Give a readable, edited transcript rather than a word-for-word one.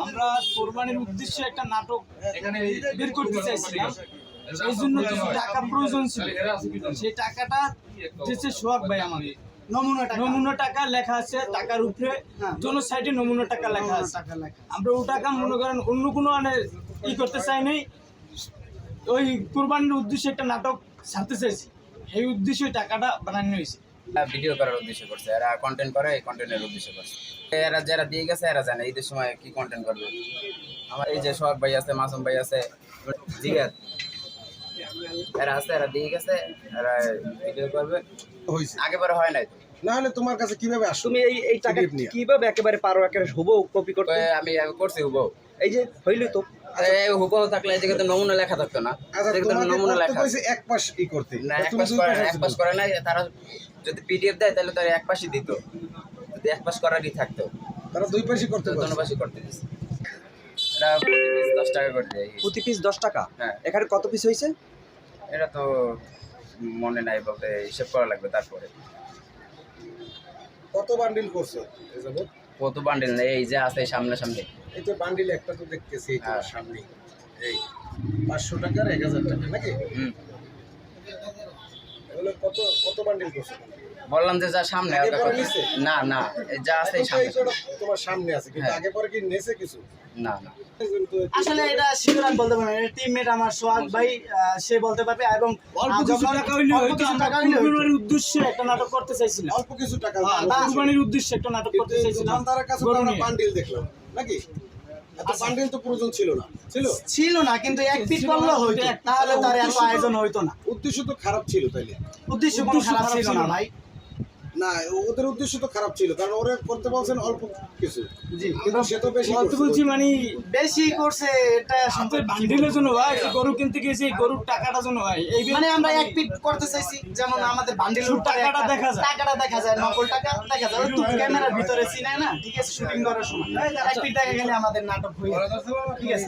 আমরা কোরবানির উদ্দেশ্যে একটা নাটক এখানে বের করতে চাইছিলাম, এই জন্য কিছু টাকা প্রয়োজন ছিল। সেই টাকাটা দিয়েছে সোহাগ ভাই আমাদের। নমুনা টাকা লেখা আছে, টাকার উপরে দোনো সাইডে নমুনা টাকা লেখা আছে। আমরা ও টাকা মনে করেন অন্য কোনো ই করতে চাই নাই, ওই কোরবানির উদ্দেশ্যে একটা নাটক ছাড়তে চাইছি, এই উদ্দেশ্যে টাকাটা বানানো হয়েছে। ভিডিও করার উদ্দেশ্য করছে, এরা কন্টেন্ট করে, এই কন্টেন্টের উদ্দেশ্য করছে। এরা যারা দিয়ে গেছে এরা জানে ঈদের সময় কি কন্টেন্ট করবে। আমার এই যে সোহাগ ভাই আছে, মাসুম ভাই আছে, জিগাত, এরা আছে, এরা দিয়ে গেছে, এরা ভিডিও করবে। আগে পরে হয় নাই তো, না হলে তোমার কাছে কিভাবে আসো? তুমি এই টাকা কিভাবে একেবারে পারো একেবারে হুবহু কপি করতে? আমি করছি হুবহু। এই যে হইলই তো হুবহু থাকলে এই জায়গাতে নমুনা লেখা থাকতো না। নমুনা লেখা এক পাশ ই করতে না, এক পাশ করে নাই। তারা যদি পিডিএফ দেয় তাহলে তারা এক পাশই দিত, যদি এক পাশ করারই থাকতো। তারা দুই পাশই করতে পারে, দোনো পাশই করতে দিচ্ছে। এটা 10 টাকা করে দেয় প্রতি পিস 10 টাকা। হ্যাঁ। এখানে কত পিস হয়েছে? এটা তো মনে নাই, বলতে হিসেব করা লাগবে। তারপরে কত বান্ডিল করছো এই যাবত? কত বান্ডিল নেই, এই যে আছে সামনে সামনে, এই তো বান্ডিল একটা তো দেখতেছি এই তো হ্যাঁ। সামনে, এই 500 টাকার 1000 টাকা নাকি? এগুলো কত কত বান্ডিল করছো? বললাম যে যা সামনে আগে পরে নিছে? না না, এই যা আছে এখন তো সামনে এই কটা তোমার সামনে আছে, কিন্তু হ্যাঁ। আগে পরে কি নেছে কিছু? না না, কিন্তু আসলে এটা শিওর আমি বলতে পারবো না, টিমমেট আমার সোহাগ ভাই সে বলতে পারবে। এবং অল্প কিছু টাকা হইলে হয়তো আমরা কোরবানির উদ্দেশ্যে একটা নাটক করতে চাইছিলাম, অল্প কিছু টাকা কোরবানির উদ্দেশ্যে একটা নাটক করতে চাইছিলাম। দোকানদারের কাছে তো আমরা বান্ডিল দেখলাম নাকি? এত বান্ডিল তো প্রয়োজন ছিল না, ছিল না, কিন্তু এক পিট করলে হইতো, তাহলে তার এত আয়োজন হইতো না। উদ্দেশ্য তো খারাপ ছিল তাইলে? উদ্দেশ্য কোনো খারাপ ছিল না ভাই। না, ওদের উদ্দেশ্য তো খারাপ ছিল, কারণ ওরা করতে বলছেন অল্প কিছু। জি, কিন্তু সে তো বেশি বলতে করছে। বলছি মানে বেশি করছে, এটা সাথে বান্ডিলের জন্য ভাই। গরু কিনতে গেছি, গরুর টাকাটা জন্য ভাই, এই মানে আমরা এক পিট করতে চাইছি, যেমন আমাদের বান্ডিলের টাকাটা দেখা যায়, নকল টাকা দেখা যায়, তো ক্যামেরার ভিতরে চিনায় না, ঠিক আছে, শুটিং করার সময় এক পিট দেখা গেলে আমাদের নাটক হয়ে যায়, ঠিক আছে।